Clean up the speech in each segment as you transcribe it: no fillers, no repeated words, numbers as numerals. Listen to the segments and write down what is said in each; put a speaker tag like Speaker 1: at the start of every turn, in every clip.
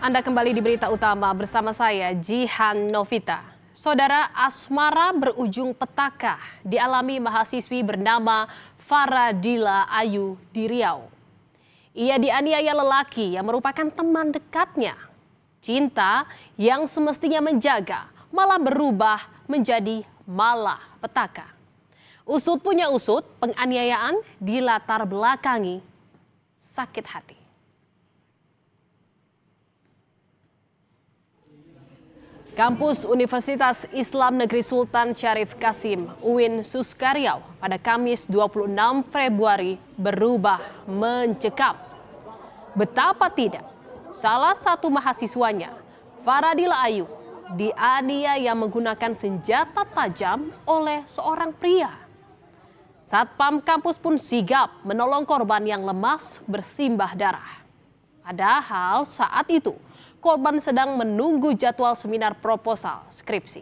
Speaker 1: Anda kembali di berita utama bersama saya, Jihan Novita. Saudara, asmara berujung petaka dialami mahasiswi bernama Faradila Ayu di Riau. Ia dianiaya lelaki yang merupakan teman dekatnya. Cinta yang semestinya menjaga malah berubah menjadi malapetaka. Usut punya usut, penganiayaan dilatar belakangi sakit hati. Kampus Universitas Islam Negeri Sultan Syarif Kasim, UIN Suskaryau, pada Kamis 26 Februari berubah mencekam. Betapa tidak, salah satu mahasiswanya, Faradila Ayu, dianiaya menggunakan senjata tajam oleh seorang pria. Satpam kampus pun sigap menolong korban yang lemas bersimbah darah. Padahal saat itu, korban sedang menunggu jadwal seminar proposal skripsi.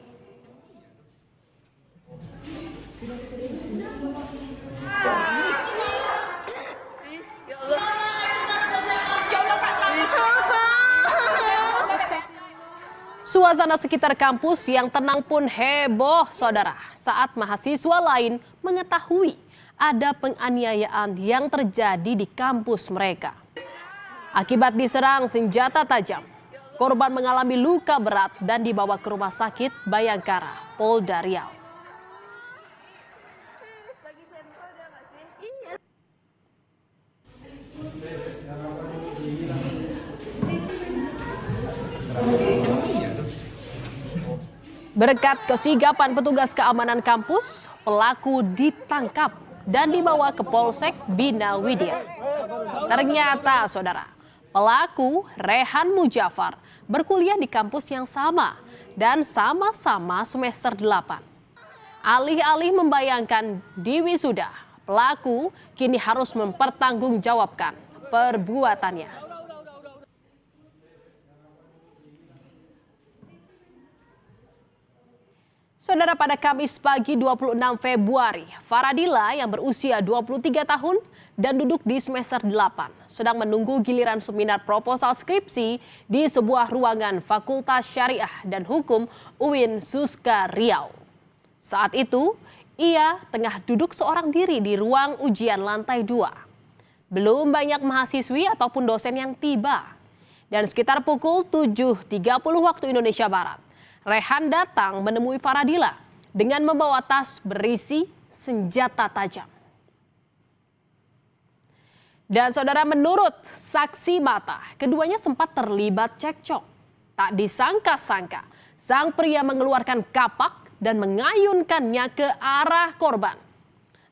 Speaker 1: Suasana sekitar kampus yang tenang pun heboh, saudara, saat mahasiswa lain mengetahui ada penganiayaan yang terjadi di kampus mereka. Akibat diserang senjata tajam, korban mengalami luka berat dan dibawa ke Rumah Sakit Bayangkara, Polda Riau. Berkat kesigapan petugas keamanan kampus, pelaku ditangkap dan dibawa ke Polsek Bina Widya. Ternyata, saudara, pelaku Rehan Mujafar berkuliah di kampus yang sama dan sama-sama semester 8. Alih-alih membayangkan di wisuda, pelaku kini harus mempertanggungjawabkan perbuatannya. Saudara, pada Kamis pagi 26 Februari, Faradila yang berusia 23 tahun dan duduk di semester 8 sedang menunggu giliran seminar proposal skripsi di sebuah ruangan Fakultas Syariah dan Hukum UIN Suskaryau. Saat itu, ia tengah duduk seorang diri di ruang ujian lantai 2. Belum banyak mahasiswi ataupun dosen yang tiba. Dan sekitar pukul 7.30 waktu Indonesia Barat, Rehan datang menemui Faradila dengan membawa tas berisi senjata tajam. Dan saudara, menurut saksi mata, keduanya sempat terlibat cekcok. Tak disangka-sangka, sang pria mengeluarkan kapak dan mengayunkannya ke arah korban.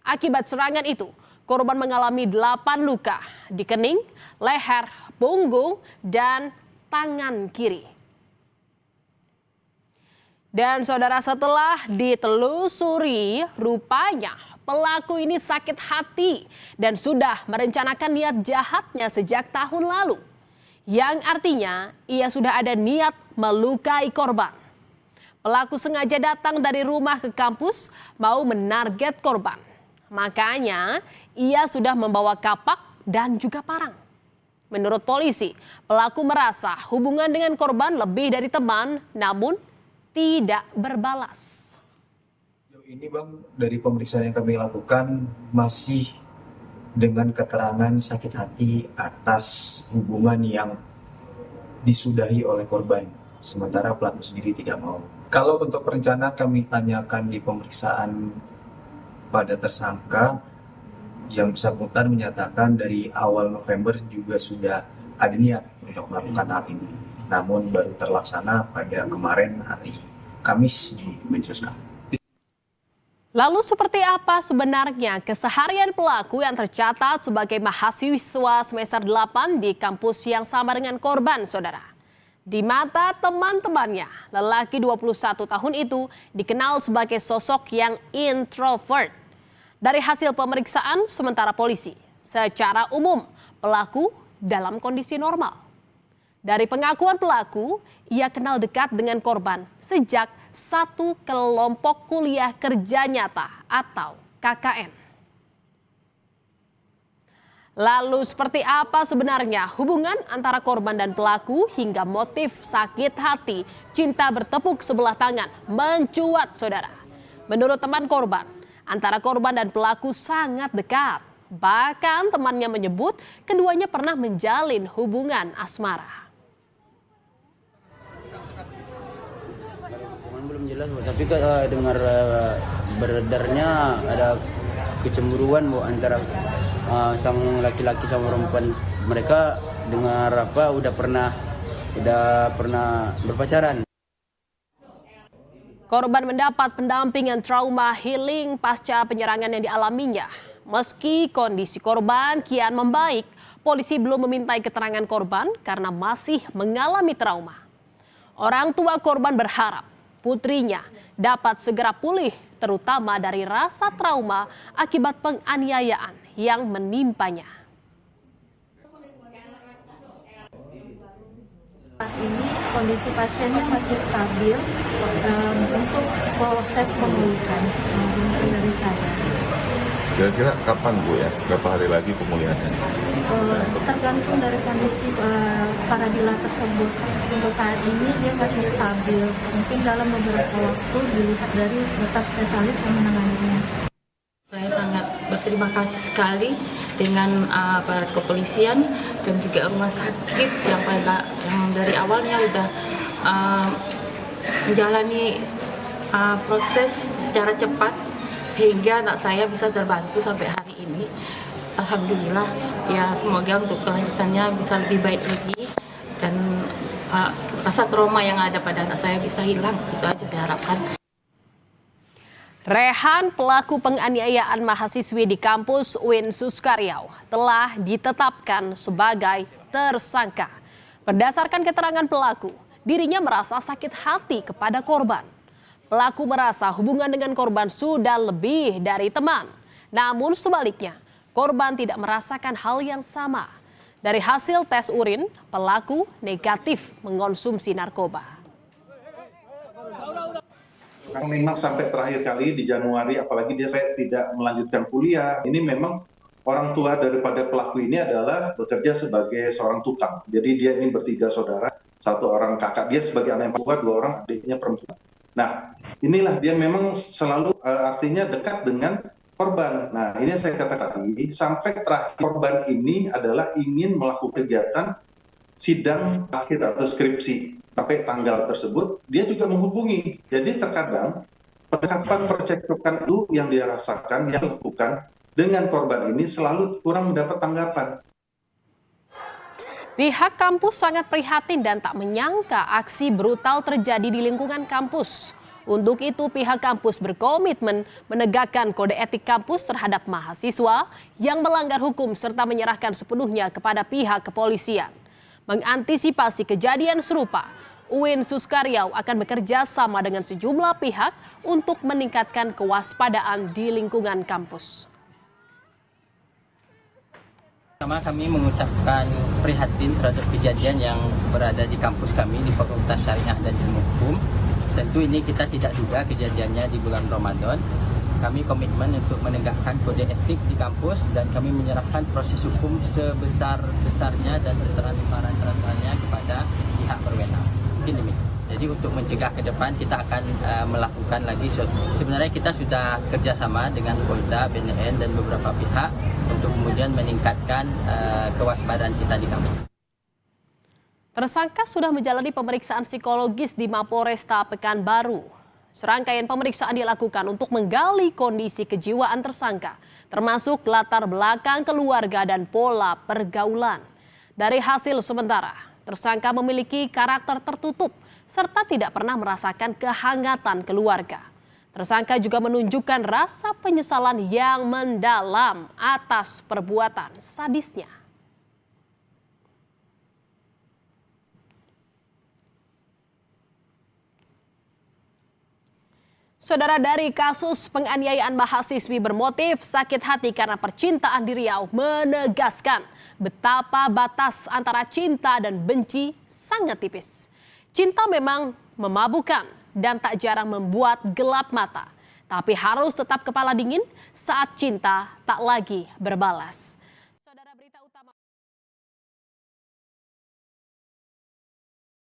Speaker 1: Akibat serangan itu, korban mengalami 8 luka di kening, leher, punggung, dan tangan kiri. Dan saudara, setelah ditelusuri, rupanya pelaku ini sakit hati dan sudah merencanakan niat jahatnya sejak tahun lalu. Yang artinya ia sudah ada niat melukai korban. Pelaku sengaja datang dari rumah ke kampus mau menarget korban. Makanya ia sudah membawa kapak dan juga parang. Menurut polisi, pelaku merasa hubungan dengan korban lebih dari teman, namun tidak berbalas.
Speaker 2: Ini Bang, dari pemeriksaan yang kami lakukan masih dengan keterangan sakit hati atas hubungan yang disudahi oleh korban, sementara pelaku sendiri tidak mau. Kalau untuk perencanaan kami tanyakan di pemeriksaan pada tersangka, yang bersangkutan menyatakan dari awal November juga sudah ada niat untuk melakukan hal ini. Namun baru terlaksana pada kemarin hari Kamis di Mensuska.
Speaker 1: Lalu seperti apa sebenarnya keseharian pelaku yang tercatat sebagai mahasiswa semester 8 di kampus yang sama dengan korban, saudara? Di mata teman-temannya, lelaki 21 tahun itu dikenal sebagai sosok yang introvert. Dari hasil pemeriksaan sementara polisi, secara umum pelaku dalam kondisi normal. Dari pengakuan pelaku, ia kenal dekat dengan korban sejak satu kelompok kuliah kerja nyata atau KKN. Lalu seperti apa sebenarnya hubungan antara korban dan pelaku hingga motif sakit hati cinta bertepuk sebelah tangan mencuat saudara. Menurut teman korban, antara korban dan pelaku sangat dekat. Bahkan temannya menyebut keduanya pernah menjalin hubungan asmara.
Speaker 3: Belum jelas, Bu. Tapi dengar beredarnya ada kecemburuan, Bu, antara sang laki-laki sama perempuan. Mereka dengar udah pernah berpacaran.
Speaker 1: Korban mendapat pendampingan trauma healing pasca penyerangan yang dialaminya. Meski kondisi korban kian membaik, polisi belum memintai keterangan korban karena masih mengalami trauma. Orang tua korban berharap putrinya dapat segera pulih, terutama dari rasa trauma akibat penganiayaan yang menimpanya.
Speaker 4: Saat ini kondisi pasiennya masih stabil untuk proses pemulihan dari saya.
Speaker 5: Kira-kira kapan, Bu, ya? Berapa hari lagi pemulihannya?
Speaker 4: Tergantung dari kondisi Faradila tersebut. Untuk saat ini dia masih stabil. Mungkin dalam beberapa waktu dilihat dari dokter spesialis yang menanganinya.
Speaker 6: Saya sangat berterima kasih sekali dengan aparat kepolisian dan juga rumah sakit yang dari awalnya sudah menjalani proses secara cepat sehingga anak saya bisa terbantu sampai hari ini. Alhamdulillah, ya semoga untuk kelanjutannya bisa lebih baik lagi dan rasa trauma yang ada pada anak saya bisa hilang. Itu aja saya harapkan.
Speaker 1: Rehan, pelaku penganiayaan mahasiswi di kampus UIN Suskaryau, telah ditetapkan sebagai tersangka. Berdasarkan keterangan pelaku, dirinya merasa sakit hati kepada korban. Pelaku merasa hubungan dengan korban sudah lebih dari teman. Namun sebaliknya, korban tidak merasakan hal yang sama. Dari hasil tes urin, pelaku negatif mengonsumsi narkoba.
Speaker 7: Memang sampai terakhir kali di Januari, apalagi saya tidak melanjutkan kuliah, ini memang orang tua daripada pelaku ini adalah bekerja sebagai seorang tukang. Jadi dia ini bertiga saudara, satu orang kakak, dia sebagai anak yang tua, dua orang adiknya perempuan. Nah, inilah dia memang selalu artinya dekat dengan korban. Nah, ini saya katakan tadi, sampai terakhir korban ini adalah ingin melakukan kegiatan sidang akhir atau skripsi. Sampai tanggal tersebut, dia juga menghubungi. Jadi terkadang, pendekatan percekcokan itu yang dia rasakan, yang dilakukan dengan korban ini selalu kurang mendapat tanggapan.
Speaker 1: Pihak kampus sangat prihatin dan tak menyangka aksi brutal terjadi di lingkungan kampus. Untuk itu pihak kampus berkomitmen menegakkan kode etik kampus terhadap mahasiswa yang melanggar hukum serta menyerahkan sepenuhnya kepada pihak kepolisian. Mengantisipasi kejadian serupa, UIN Suskaryau akan bekerja sama dengan sejumlah pihak untuk meningkatkan kewaspadaan di lingkungan kampus.
Speaker 3: Pertama, kami mengucapkan prihatin terhadap kejadian yang berada di kampus kami di Fakultas Syariah dan Ilmu Hukum. Tentu ini kita tidak duga kejadiannya di bulan Ramadan. Kami komitmen untuk menegakkan kode etik di kampus dan kami menyerahkan proses hukum sebesar-besarnya dan setransparan-transparannya kepada pihak berwenang. Mungkin demikian. Jadi untuk mencegah ke depan kita akan melakukan lagi. Sebenarnya kita sudah kerjasama dengan Polda, BNN dan beberapa pihak untuk kemudian meningkatkan kewaspadaan kita di kampus.
Speaker 1: Tersangka sudah menjalani pemeriksaan psikologis di Mapolresta Pekanbaru. Serangkaian pemeriksaan dilakukan untuk menggali kondisi kejiwaan tersangka, termasuk latar belakang keluarga dan pola pergaulan. Dari hasil sementara, tersangka memiliki karakter tertutup serta tidak pernah merasakan kehangatan keluarga. Tersangka juga menunjukkan rasa penyesalan yang mendalam atas perbuatan sadisnya. Saudara, dari kasus penganiayaan mahasiswi bermotif sakit hati karena percintaan di Riau menegaskan betapa batas antara cinta dan benci sangat tipis. Cinta memang memabukkan dan tak jarang membuat gelap mata, tapi harus tetap kepala dingin saat cinta tak lagi berbalas.